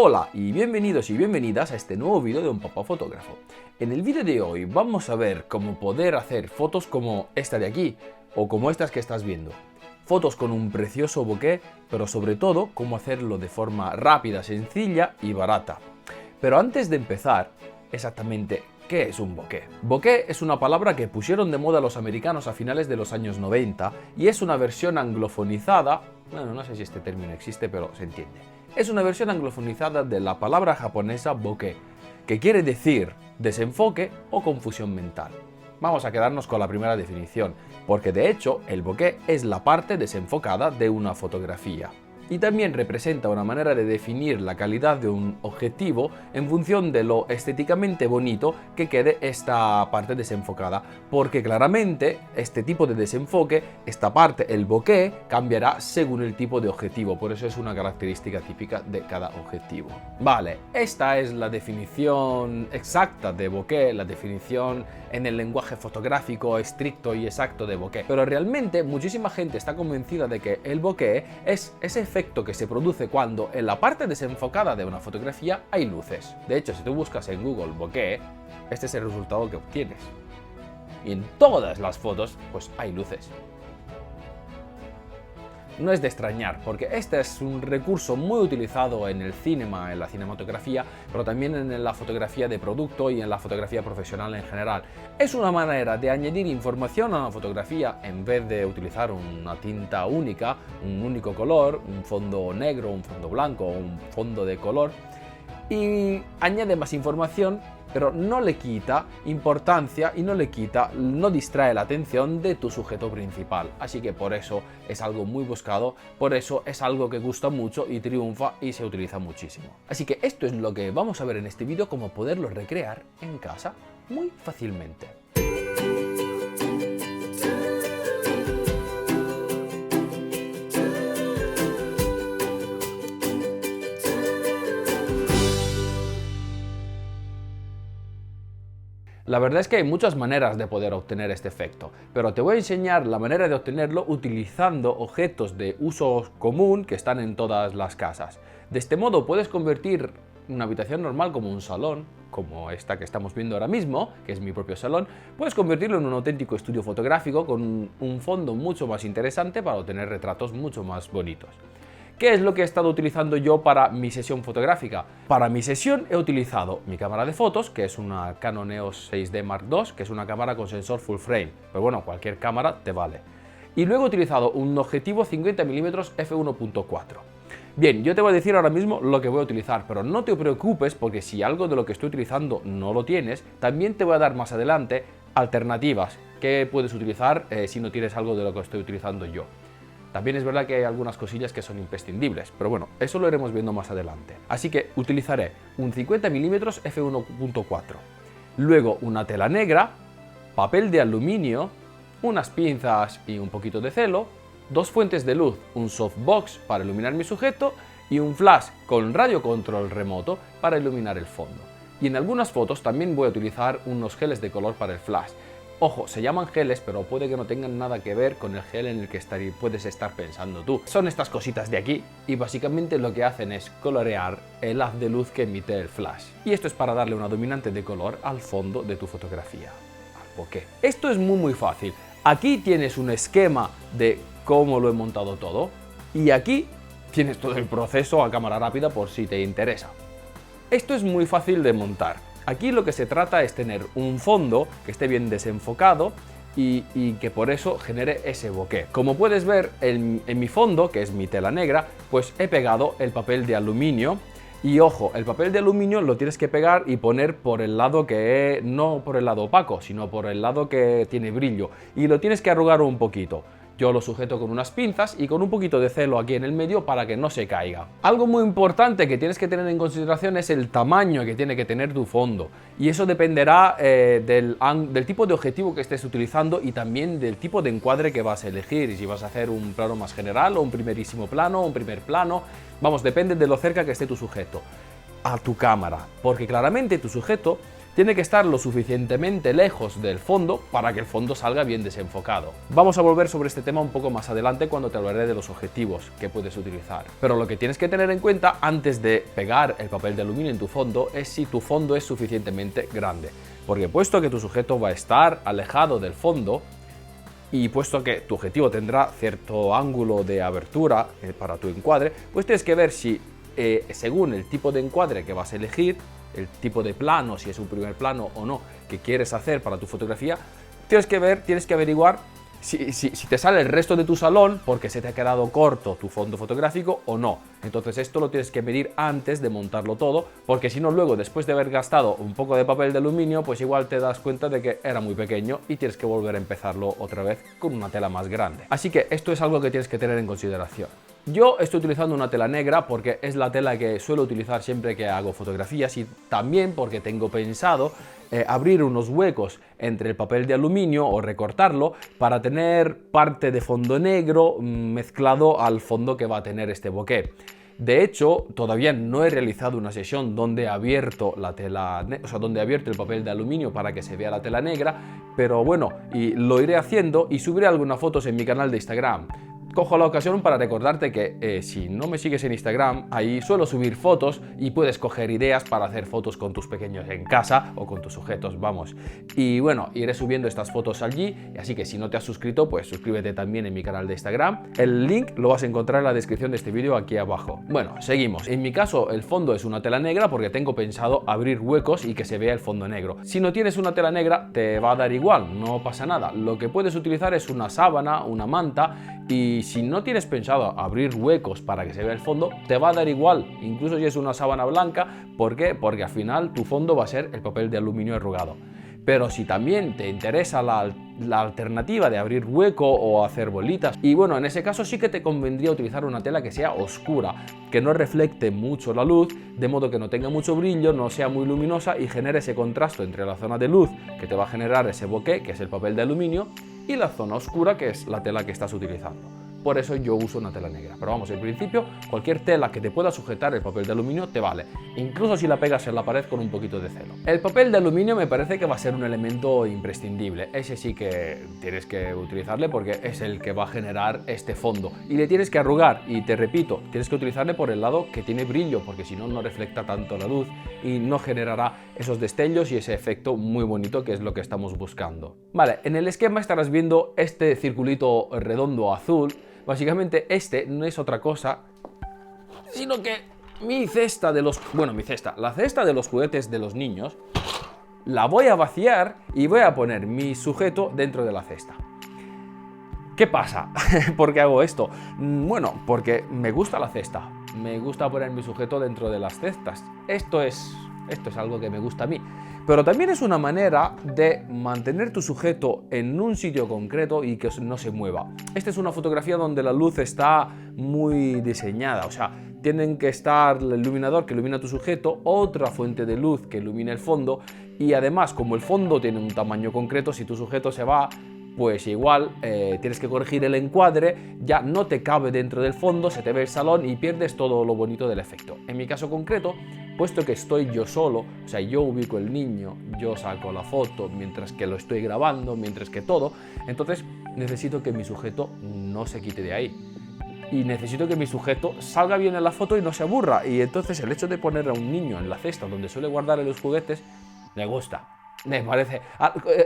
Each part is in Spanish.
Hola y bienvenidos y bienvenidas a este nuevo vídeo de Un Papá Fotógrafo. En el vídeo de hoy vamos a ver cómo poder hacer fotos como esta de aquí o como estas que estás viendo. Fotos con un precioso bokeh, pero sobre todo cómo hacerlo de forma rápida, sencilla y barata. Pero antes de empezar, exactamente, ¿qué es un bokeh? Bokeh es una palabra que pusieron de moda los americanos a finales de los años 90 y es una versión anglofonizada, bueno, no sé si este término existe, pero se entiende. Es una versión anglofonizada de la palabra japonesa bokeh, que quiere decir desenfoque o confusión mental. Vamos a quedarnos con la primera definición, porque de hecho el bokeh es la parte desenfocada de una fotografía. Y también representa una manera de definir la calidad de un objetivo en función de lo estéticamente bonito que quede esta parte desenfocada, porque claramente este tipo de desenfoque, esta parte, el bokeh, cambiará según el tipo de objetivo, por eso es una característica típica de cada objetivo. Vale, esta es la definición exacta de bokeh, la definición en el lenguaje fotográfico estricto y exacto de bokeh, pero realmente muchísima gente está convencida de que el bokeh es ese efecto que se produce cuando en la parte desenfocada de una fotografía hay luces. De hecho, si tú buscas en Google bokeh, este es el resultado que obtienes. Y en todas las fotos, pues hay luces. No es de extrañar, porque este es un recurso muy utilizado en el cine, en la cinematografía, pero también en la fotografía de producto y en la fotografía profesional en general. Es una manera de añadir información a la fotografía en vez de utilizar una tinta única, un único color, un fondo negro, un fondo blanco o un fondo de color, y añade más información, pero no le quita importancia y no distrae la atención de tu sujeto principal. Así que por eso es algo muy buscado, por eso es algo que gusta mucho y triunfa y se utiliza muchísimo. Así que esto es lo que vamos a ver en este vídeo, cómo poderlo recrear en casa muy fácilmente. La verdad es que hay muchas maneras de poder obtener este efecto, pero te voy a enseñar la manera de obtenerlo utilizando objetos de uso común que están en todas las casas. De este modo puedes convertir una habitación normal como un salón, como esta que estamos viendo ahora mismo, que es mi propio salón, puedes convertirlo en un auténtico estudio fotográfico con un fondo mucho más interesante para obtener retratos mucho más bonitos. ¿Qué es lo que he estado utilizando yo para mi sesión fotográfica? Para mi sesión he utilizado mi cámara de fotos, que es una Canon EOS 6D Mark II, que es una cámara con sensor full frame, pero bueno, cualquier cámara te vale. Y luego he utilizado un objetivo 50mm f1.4. Bien, yo te voy a decir ahora mismo lo que voy a utilizar, pero no te preocupes porque si algo de lo que estoy utilizando no lo tienes, también te voy a dar más adelante alternativas que puedes utilizar si no tienes algo de lo que estoy utilizando yo. También es verdad que hay algunas cosillas que son imprescindibles, pero bueno, eso lo iremos viendo más adelante. Así que utilizaré un 50mm f1.4, luego una tela negra, papel de aluminio, unas pinzas y un poquito de celo, dos fuentes de luz, un softbox para iluminar mi sujeto y un flash con radio control remoto para iluminar el fondo. Y en algunas fotos también voy a utilizar unos geles de color para el flash. Ojo, se llaman geles, pero puede que no tengan nada que ver con el gel en el que puedes estar pensando tú. Son estas cositas de aquí y básicamente lo que hacen es colorear el haz de luz que emite el flash. Y esto es para darle una dominante de color al fondo de tu fotografía, al bokeh. Esto es muy fácil. Aquí tienes un esquema de cómo lo he montado todo y aquí tienes todo el proceso a cámara rápida por si te interesa. Esto es muy fácil de montar. Aquí lo que se trata es tener un fondo que esté bien desenfocado y que por eso genere ese bokeh. Como puedes ver en mi fondo, que es mi tela negra, pues he pegado el papel de aluminio. Y ojo, el papel de aluminio lo tienes que pegar y poner por el lado que no por el lado opaco, sino por el lado que tiene brillo. Y lo tienes que arrugar un poquito. Yo lo sujeto con unas pinzas y con un poquito de celo aquí en el medio para que no se caiga. Algo muy importante que tienes que tener en consideración es el tamaño que tiene que tener tu fondo. Y eso dependerá del tipo de objetivo que estés utilizando y también del tipo de encuadre que vas a elegir. Si vas a hacer un plano más general o un primerísimo plano o un primer plano. Vamos, depende de lo cerca que esté tu sujeto a tu cámara. Porque claramente tu sujeto tiene que estar lo suficientemente lejos del fondo para que el fondo salga bien desenfocado. Vamos a volver sobre este tema un poco más adelante cuando te hablaré de los objetivos que puedes utilizar. Pero lo que tienes que tener en cuenta antes de pegar el papel de aluminio en tu fondo es si tu fondo es suficientemente grande. Porque puesto que tu sujeto va a estar alejado del fondo, y puesto que tu objetivo tendrá cierto ángulo de abertura para tu encuadre, pues tienes que ver si, según el tipo de encuadre que vas a elegir, el tipo de plano, si es un primer plano o no, que quieres hacer para tu fotografía, tienes que averiguar si te sale el resto de tu salón porque se te ha quedado corto tu fondo fotográfico o no. Entonces esto lo tienes que medir antes de montarlo todo, porque si no luego, después de haber gastado un poco de papel de aluminio, pues igual te das cuenta de que era muy pequeño y tienes que volver a empezarlo otra vez con una tela más grande. Así que esto es algo que tienes que tener en consideración. Yo estoy utilizando una tela negra porque es la tela que suelo utilizar siempre que hago fotografías y también porque tengo pensado abrir unos huecos entre el papel de aluminio o recortarlo para tener parte de fondo negro mezclado al fondo que va a tener este bokeh. De hecho, todavía no he realizado una sesión donde he abierto la tela, donde he abierto el papel de aluminio para que se vea la tela negra, pero bueno, y lo iré haciendo y subiré algunas fotos en mi canal de Instagram. Cojo la ocasión para recordarte que si no me sigues en Instagram, ahí suelo subir fotos y puedes coger ideas para hacer fotos con tus pequeños en casa o con tus sujetos, vamos. Y bueno, iré subiendo estas fotos allí, así que si no te has suscrito, pues suscríbete también en mi canal de Instagram. El link lo vas a encontrar en la descripción de este vídeo aquí abajo. Bueno, seguimos. En mi caso, el fondo es una tela negra porque tengo pensado abrir huecos y que se vea el fondo negro. Si no tienes una tela negra, te va a dar igual, no pasa nada. Lo que puedes utilizar es una sábana, una manta. Y si no tienes pensado abrir huecos para que se vea el fondo, te va a dar igual, incluso si es una sábana blanca. ¿Por qué? Porque al final tu fondo va a ser el papel de aluminio arrugado. Pero si también te interesa la alternativa de abrir hueco o hacer bolitas, y bueno, en ese caso sí que te convendría utilizar una tela que sea oscura, que no reflecte mucho la luz, de modo que no tenga mucho brillo, no sea muy luminosa y genere ese contraste entre la zona de luz que te va a generar ese bokeh, que es el papel de aluminio, y la zona oscura, que es la tela que estás utilizando. Por eso yo uso una tela negra. Pero vamos, en principio, cualquier tela que te pueda sujetar el papel de aluminio te vale, incluso si la pegas en la pared con un poquito de celo. El papel de aluminio me parece que va a ser un elemento imprescindible. Ese sí que tienes que utilizarle porque es el que va a generar este fondo. Y le tienes que arrugar, y te repito, tienes que utilizarle por el lado que tiene brillo, porque si no, no refleja tanto la luz y no generará esos destellos y ese efecto muy bonito que es lo que estamos buscando. Vale, en el esquema estarás viendo este circulito redondo azul. Básicamente este no es otra cosa sino que la cesta de los juguetes de los niños, la voy a vaciar y voy a poner mi sujeto dentro de la cesta. ¿Qué pasa? ¿Por qué hago esto? Bueno, porque me gusta la cesta, me gusta poner mi sujeto dentro de las cestas. Esto es algo que me gusta a mí. Pero también es una manera de mantener tu sujeto en un sitio concreto y que no se mueva. Esta es una fotografía donde la luz está muy diseñada, o sea, tienen que estar el iluminador que ilumina tu sujeto, otra fuente de luz que ilumina el fondo, y además, como el fondo tiene un tamaño concreto, si tu sujeto se va, pues igual tienes que corregir el encuadre, ya no te cabe dentro del fondo, se te ve el salón y pierdes todo lo bonito del efecto. En mi caso concreto, puesto que estoy yo solo, o sea, yo ubico el niño, yo saco la foto mientras que lo estoy grabando, mientras que todo, entonces necesito que mi sujeto no se quite de ahí. Y necesito que mi sujeto salga bien en la foto y no se aburra. Y entonces el hecho de poner a un niño en la cesta donde suele guardar los juguetes, me gusta. Me parece...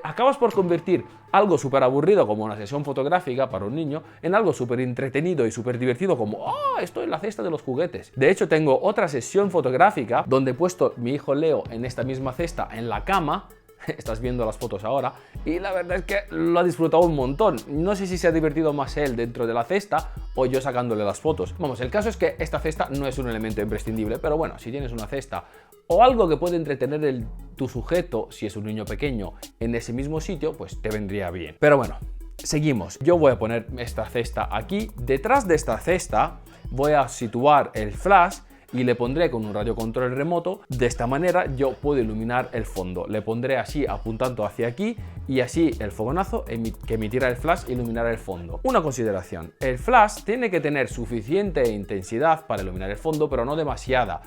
Acabas por convertir algo súper aburrido como una sesión fotográfica para un niño en algo súper entretenido y súper divertido como ¡oh! Estoy en la cesta de los juguetes. De hecho, tengo otra sesión fotográfica donde he puesto mi hijo Leo en esta misma cesta en la cama. Estás viendo las fotos ahora y la verdad es que lo ha disfrutado un montón. No sé si se ha divertido más él dentro de la cesta o yo sacándole las fotos. Vamos, el caso es que esta cesta no es un elemento imprescindible, pero bueno, si tienes una cesta o algo que puede entretener tu sujeto, si es un niño pequeño, en ese mismo sitio, pues te vendría bien. Pero bueno, seguimos. Yo voy a poner esta cesta aquí. Detrás de esta cesta voy a situar el flash y le pondré con un radiocontrol remoto. De esta manera yo puedo iluminar el fondo. Le pondré así apuntando hacia aquí y así el fogonazo que emitirá el flash iluminará el fondo. Una consideración: el flash tiene que tener suficiente intensidad para iluminar el fondo, pero no demasiada.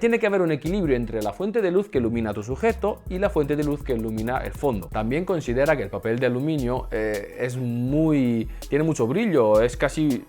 Tiene que haber un equilibrio entre la fuente de luz que ilumina tu sujeto y la fuente de luz que ilumina el fondo. También considera que el papel de aluminio tiene mucho brillo, es casi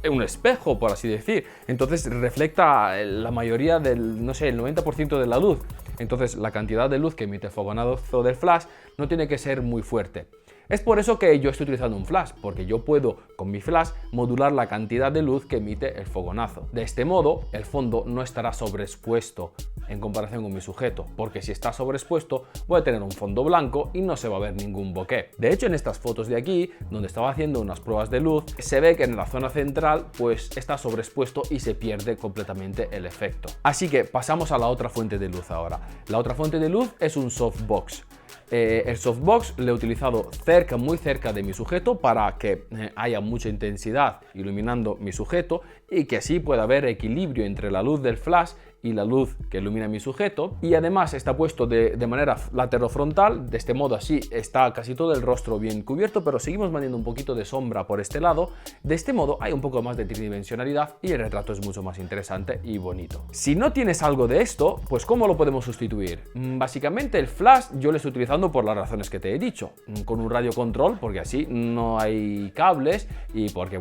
un espejo, por así decir. Entonces refleja la mayoría del, no sé, el 90% de la luz. Entonces la cantidad de luz que emite el fogonazo del flash no tiene que ser muy fuerte. Es por eso que yo estoy utilizando un flash, porque yo puedo con mi flash modular la cantidad de luz que emite el fogonazo. De este modo el fondo no estará sobreexpuesto en comparación con mi sujeto, porque si está sobreexpuesto voy a tener un fondo blanco y no se va a ver ningún bokeh. De hecho, en estas fotos de aquí, donde estaba haciendo unas pruebas de luz, se ve que en la zona central pues está sobreexpuesto y se pierde completamente el efecto. Así que pasamos a la otra fuente de luz ahora. La otra fuente de luz es un softbox. El softbox lo he utilizado muy cerca de mi sujeto para que haya mucha intensidad iluminando mi sujeto y que así pueda haber equilibrio entre la luz del flash y la luz que ilumina mi sujeto, y además está puesto de manera laterofrontal. De este modo así está casi todo el rostro bien cubierto, pero seguimos manteniendo un poquito de sombra por este lado. De este modo hay un poco más de tridimensionalidad y el retrato es mucho más interesante y bonito. Si no tienes algo de esto, pues ¿cómo lo podemos sustituir? Básicamente el flash yo lo estoy utilizando por las razones que te he dicho, con un radiocontrol, porque así no hay cables y porque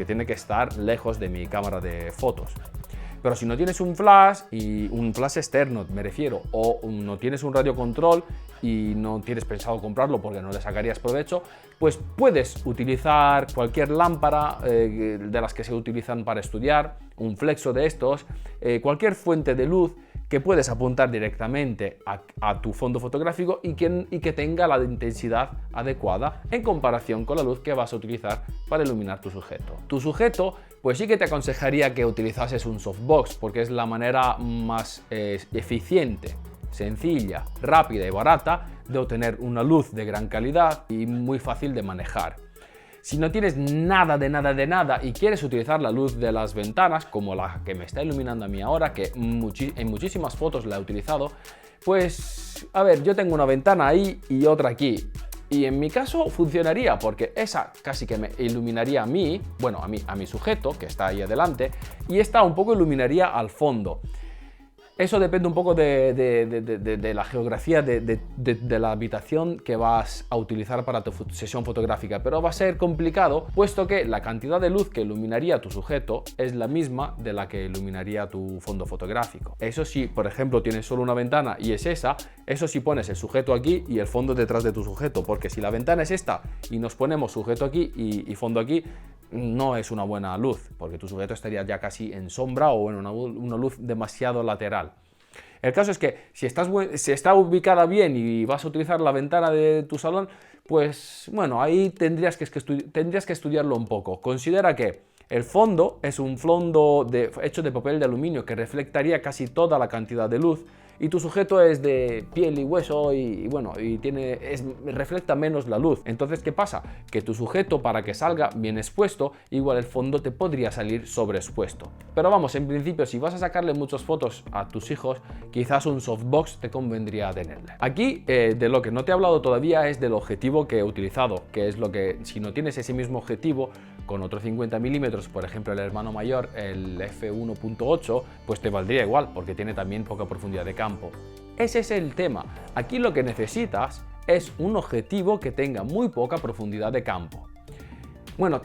tiene que estar lejos de mi cámara de fotos. Pero si no tienes un flash, y un flash externo me refiero, o no tienes un radiocontrol y no tienes pensado comprarlo porque no le sacarías provecho, pues puedes utilizar cualquier lámpara de las que se utilizan para estudiar, un flexo de estos, cualquier fuente de luz que puedes apuntar directamente a tu fondo fotográfico y que tenga la intensidad adecuada en comparación con la luz que vas a utilizar para iluminar tu sujeto. Tu sujeto, pues sí que te aconsejaría que utilizases un softbox, porque es la manera más eficiente, sencilla, rápida y barata de obtener una luz de gran calidad y muy fácil de manejar. Si no tienes nada de nada y quieres utilizar la luz de las ventanas, como la que me está iluminando a mí ahora, que en muchísimas fotos la he utilizado, pues a ver, yo tengo una ventana ahí y otra aquí. Y en mi caso funcionaría, porque esa casi que me iluminaría a mí, a mi sujeto, que está ahí adelante, y esta un poco iluminaría al fondo. Eso depende un poco de la geografía de la habitación que vas a utilizar para tu sesión fotográfica, pero va a ser complicado, puesto que la cantidad de luz que iluminaría tu sujeto es la misma de la que iluminaría tu fondo fotográfico. Eso sí, por ejemplo, tienes solo una ventana y es esa, eso sí pones el sujeto aquí y el fondo detrás de tu sujeto, porque si la ventana es esta y nos ponemos sujeto aquí y fondo aquí, no es una buena luz, porque tu sujeto estaría ya casi en sombra o en una luz demasiado lateral. El caso es que si está ubicada bien y vas a utilizar la ventana de tu salón, pues ahí tendrías que estudiarlo un poco. Considera que el fondo es un fondo hecho de papel de aluminio que reflectaría casi toda la cantidad de luz, y tu sujeto es de piel y hueso y refleja menos la luz. Entonces, ¿qué pasa? Que tu sujeto, para que salga bien expuesto, igual el fondo te podría salir sobreexpuesto. Pero vamos, en principio, si vas a sacarle muchas fotos a tus hijos, quizás un softbox te convendría tenerle. Aquí, de lo que no te he hablado todavía es del objetivo que he utilizado, que es lo que, si no tienes ese mismo objetivo, con otro 50 milímetros, por ejemplo el hermano mayor, el f1.8, pues te valdría igual, porque tiene también poca profundidad de campo. Ese es el tema. Aquí lo que necesitas es un objetivo que tenga muy poca profundidad de campo.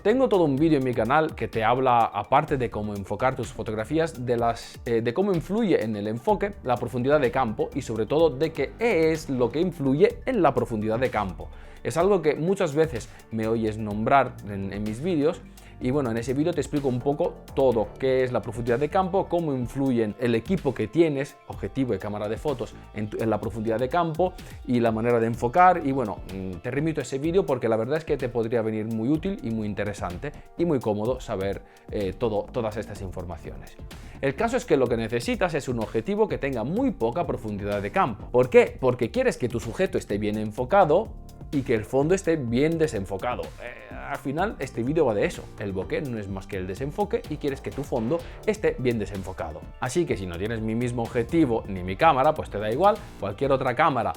Tengo todo un vídeo en mi canal que te habla, aparte de cómo enfocar tus fotografías, de cómo influye en el enfoque la profundidad de campo, y sobre todo de qué es lo que influye en la profundidad de campo. Es algo que muchas veces me oyes nombrar en mis vídeos, y en ese vídeo te explico un poco todo, qué es la profundidad de campo, cómo influyen el equipo que tienes, objetivo y cámara de fotos, en la profundidad de campo y la manera de enfocar. Y te remito a ese vídeo porque la verdad es que te podría venir muy útil y muy interesante y muy cómodo saber todas estas informaciones. El caso es que lo que necesitas es un objetivo que tenga muy poca profundidad de campo. ¿Por qué? Porque quieres que tu sujeto esté bien enfocado, y que el fondo esté bien desenfocado. Al final este vídeo va de eso, el bokeh no es más que el desenfoque y quieres que tu fondo esté bien desenfocado. Así que si no tienes mi mismo objetivo ni mi cámara, pues te da igual, cualquier otra cámara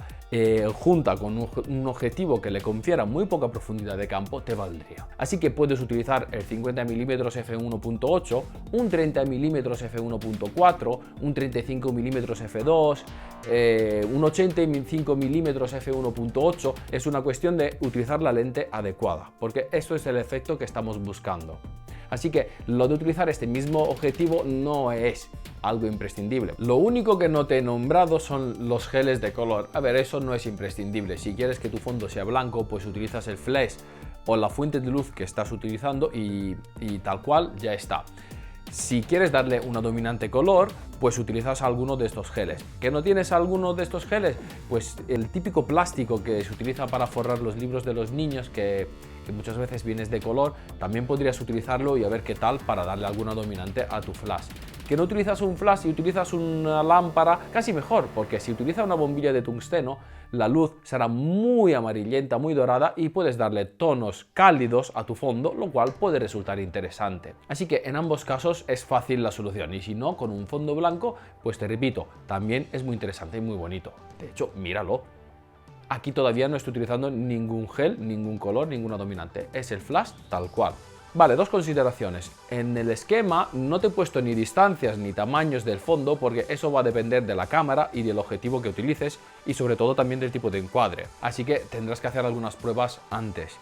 junta con un objetivo que le confiera muy poca profundidad de campo te valdría. Así que puedes utilizar el 50mm f1.8, un 30mm f1.4, un 35mm f2, un 85mm f1.8. Es una cuestión de utilizar la lente adecuada, porque eso es el efecto que estamos buscando. Así que lo de utilizar este mismo objetivo no es algo imprescindible. Lo único que no te he nombrado son los geles de color. A ver, eso no es imprescindible. Si quieres que tu fondo sea blanco, pues utilizas el flash o la fuente de luz que estás utilizando y tal cual ya está. Si quieres darle una dominante color, pues utilizas alguno de estos geles. ¿Que no tienes alguno de estos geles? Pues el típico plástico que se utiliza para forrar los libros de los niños, que muchas veces vienes de color, también podrías utilizarlo y a ver qué tal para darle alguna dominante a tu flash. Que no utilizas un flash y utilizas una lámpara, casi mejor, porque si utilizas una bombilla de tungsteno, la luz será muy amarillenta, muy dorada y puedes darle tonos cálidos a tu fondo, lo cual puede resultar interesante. Así que en ambos casos es fácil la solución y si no, con un fondo blanco, pues te repito, también es muy interesante y muy bonito. De hecho, míralo. Aquí todavía no estoy utilizando ningún gel, ningún color, ninguna dominante. Es el flash tal cual. Vale, dos consideraciones. En el esquema no te he puesto ni distancias ni tamaños del fondo porque eso va a depender de la cámara y del objetivo que utilices y sobre todo también del tipo de encuadre. Así que tendrás que hacer algunas pruebas antes.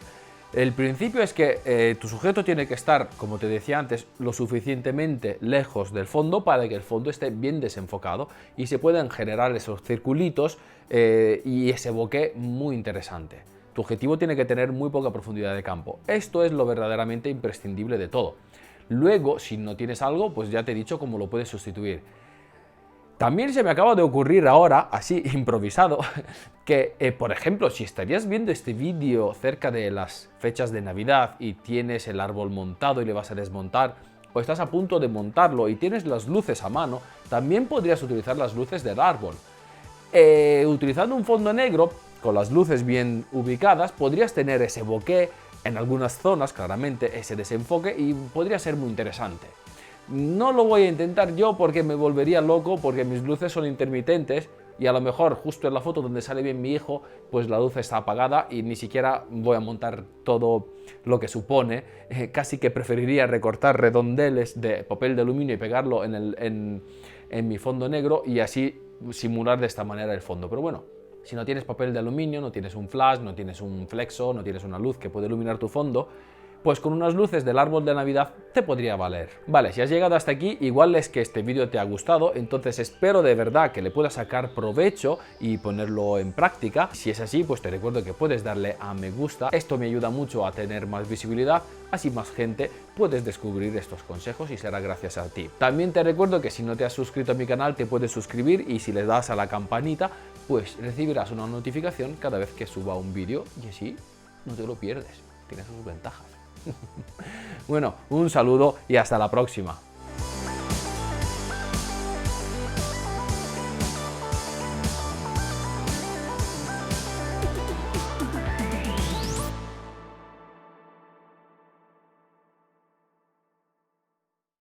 El principio es que tu sujeto tiene que estar, como te decía antes, lo suficientemente lejos del fondo para que el fondo esté bien desenfocado y se puedan generar esos circulitos y ese bokeh muy interesante. Tu objetivo tiene que tener muy poca profundidad de campo. Esto es lo verdaderamente imprescindible de todo. Luego, si no tienes algo, pues ya te he dicho cómo lo puedes sustituir. También se me acaba de ocurrir ahora, así improvisado, que, por ejemplo, si estarías viendo este vídeo cerca de las fechas de Navidad y tienes el árbol montado y le vas a desmontar, o estás a punto de montarlo y tienes las luces a mano, también podrías utilizar las luces del árbol. Utilizando un fondo negro, con las luces bien ubicadas, podrías tener ese bokeh en algunas zonas, claramente, ese desenfoque y podría ser muy interesante. No lo voy a intentar yo porque me volvería loco, porque mis luces son intermitentes y a lo mejor justo en la foto donde sale bien mi hijo, pues la luz está apagada y ni siquiera voy a montar todo lo que supone. Casi que preferiría recortar redondeles de papel de aluminio y pegarlo en mi fondo negro y así simular de esta manera el fondo. Pero bueno, si no tienes papel de aluminio, no tienes un flash, no tienes un flexo, no tienes una luz que puede iluminar tu fondo, pues con unas luces del árbol de Navidad te podría valer. Vale, si has llegado hasta aquí, igual es que este vídeo te ha gustado, entonces espero de verdad que le puedas sacar provecho y ponerlo en práctica. Si es así, pues te recuerdo que puedes darle a me gusta, esto me ayuda mucho a tener más visibilidad, así más gente puedes descubrir estos consejos y será gracias a ti. También te recuerdo que si no te has suscrito a mi canal te puedes suscribir y si le das a la campanita, pues recibirás una notificación cada vez que suba un vídeo y así no te lo pierdes, tiene sus ventajas. Bueno, un saludo y hasta la próxima.